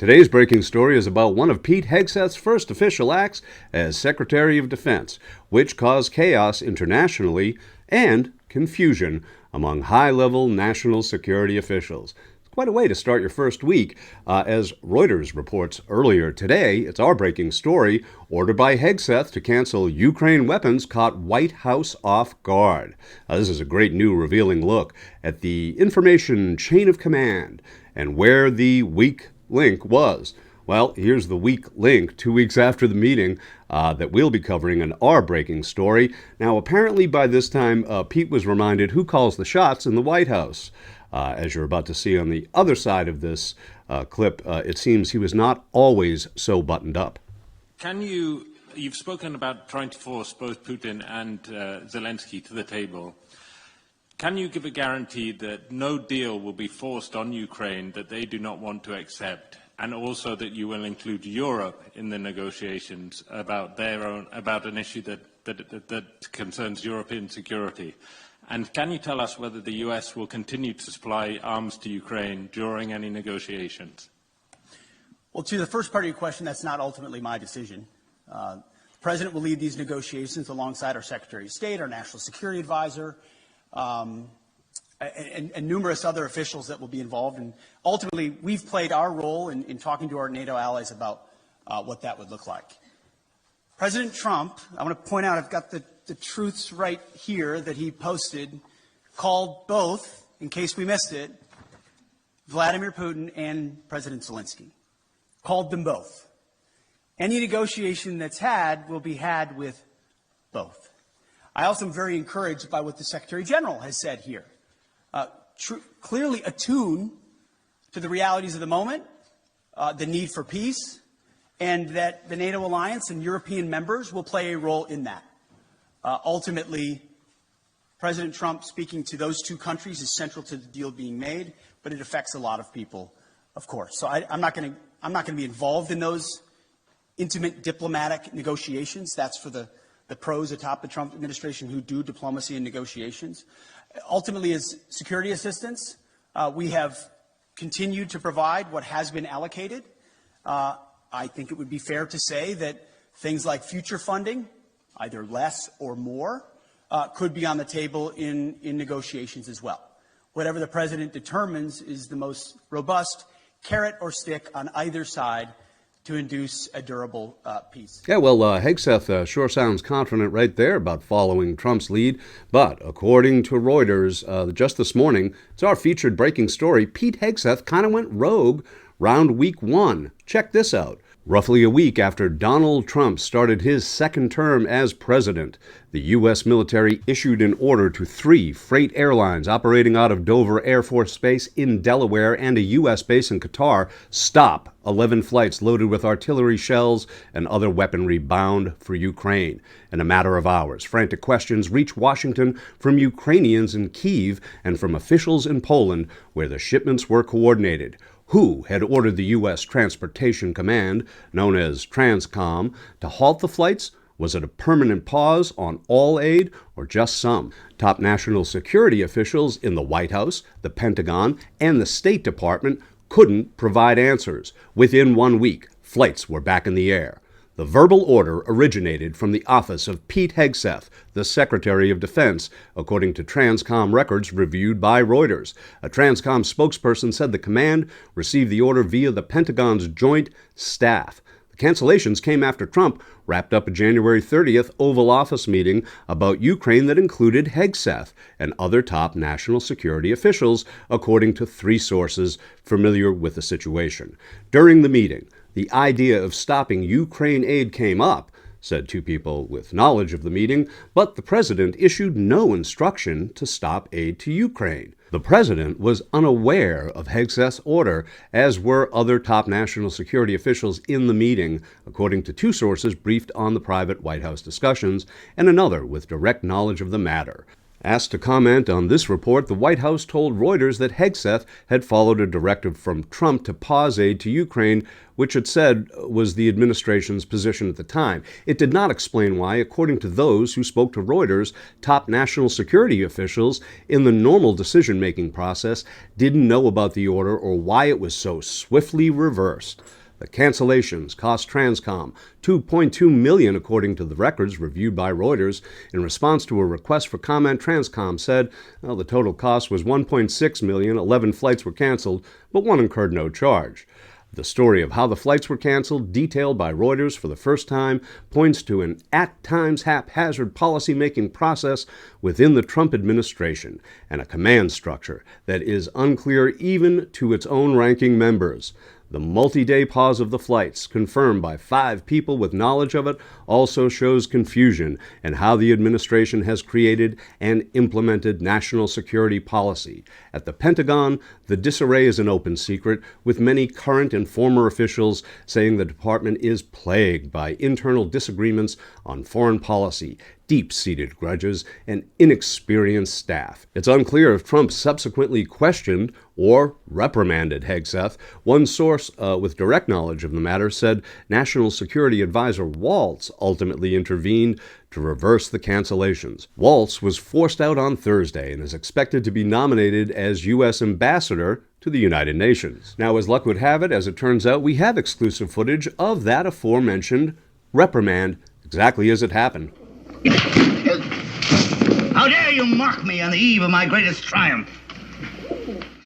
Today's breaking story is about one of Pete Hegseth's first official acts as Secretary of Defense, which caused chaos internationally and confusion among high-level national security officials. It's quite a way to start your first week. As Reuters reports earlier today, it's our breaking story. Order by Hegseth to cancel Ukraine weapons caught White House off guard. This is a great new revealing look at the information chain of command and where the weak link was. Well, here's the weak link 2 weeks after the meeting that we'll be covering in our breaking story. Now, apparently by this time, Pete was reminded who calls the shots in the White House. As you're about to see on the other side of this clip, it seems he was not always so buttoned up. You've spoken about trying to force both Putin and Zelensky to the table. Can you give a guarantee that no deal will be forced on Ukraine that they do not want to accept, and also that you will include Europe in the negotiations about an issue that concerns European security? And can you tell us whether the US will continue to supply arms to Ukraine during any negotiations? Well, to the first part of your question, that's not ultimately my decision. The President will lead these negotiations alongside our Secretary of State, our National Security Advisor, and numerous other officials that will be involved. And ultimately, we've played our role in talking to our NATO allies about what that would look like. President Trump, I want to point out, I've got the truths right here that he posted, called both, in case we missed it, Vladimir Putin and President Zelensky. Called them both. Any negotiation that's had will be had with both. I also am very encouraged by what the Secretary General has said here. Clearly attuned to the realities of the moment, the need for peace, and that the NATO alliance and European members will play a role in that. Ultimately, President Trump speaking to those two countries is central to the deal being made, but it affects a lot of people, of course. So I'm not going to be involved in those intimate diplomatic negotiations. That's for the pros atop the Trump administration who do diplomacy and negotiations. Ultimately, as security assistance, we have continued to provide what has been allocated. I think it would be fair to say that things like future funding, either less or more, could be on the table in negotiations as well. Whatever the President determines is the most robust carrot or stick on either side to induce a durable peace. Yeah, well, Hegseth sure sounds confident right there about following Trump's lead. But according to Reuters, just this morning, it's our featured breaking story, Pete Hegseth kind of went rogue round week one. Check this out. Roughly a week after Donald Trump started his second term as president, the U.S. military issued an order to 3 freight airlines operating out of Dover Air Force Base in Delaware and a U.S. base in Qatar stop 11 flights loaded with artillery shells and other weaponry bound for Ukraine. In a matter of hours, frantic questions reached Washington from Ukrainians in Kyiv and from officials in Poland, where the shipments were coordinated. Who had ordered the U.S. Transportation Command, known as TRANSCOM, to halt the flights? Was it a permanent pause on all aid or just some? Top national security officials in the White House, the Pentagon, and the State Department couldn't provide answers. Within 1 week, flights were back in the air. The verbal order originated from the office of Pete Hegseth, the Secretary of Defense, according to TRANSCOM records reviewed by Reuters. A TRANSCOM spokesperson said the command received the order via the Pentagon's Joint Staff. The cancellations came after Trump wrapped up a January 30th Oval Office meeting about Ukraine that included Hegseth and other top national security officials, according to 3 sources familiar with the situation. During the meeting, the idea of stopping Ukraine aid came up, said 2 people with knowledge of the meeting, but the president issued no instruction to stop aid to Ukraine. The president was unaware of Hegseth's order, as were other top national security officials in the meeting, according to 2 sources briefed on the private White House discussions and another with direct knowledge of the matter. Asked to comment on this report, the White House told Reuters that Hegseth had followed a directive from Trump to pause aid to Ukraine, which it said was the administration's position at the time. It did not explain why, according to those who spoke to Reuters, top national security officials in the normal decision-making process didn't know about the order or why it was so swiftly reversed. The cancellations cost Transcom $2.2 million, according to the records reviewed by Reuters. In response to a request for comment, Transcom said, well, the total cost was $1.6 million, 11 flights were canceled, but one incurred no charge. The story of how the flights were canceled, detailed by Reuters for the first time, points to an at-times haphazard policy-making process within the Trump administration and a command structure that is unclear even to its own ranking members. The multi-day pause of the flights, confirmed by 5 people with knowledge of it, also shows confusion in how the administration has created and implemented national security policy. At the Pentagon, the disarray is an open secret, with many current and former officials saying the department is plagued by internal disagreements on foreign policy, deep-seated grudges, and inexperienced staff. It's unclear if Trump subsequently questioned or reprimanded Hegseth. One source with direct knowledge of the matter said National Security Advisor Waltz ultimately intervened to reverse the cancellations. Waltz was forced out on Thursday and is expected to be nominated as U.S. ambassador to the United Nations. Now, as luck would have it, as it turns out, we have exclusive footage of that aforementioned reprimand exactly as it happened. How dare you mock me on the eve of my greatest triumph?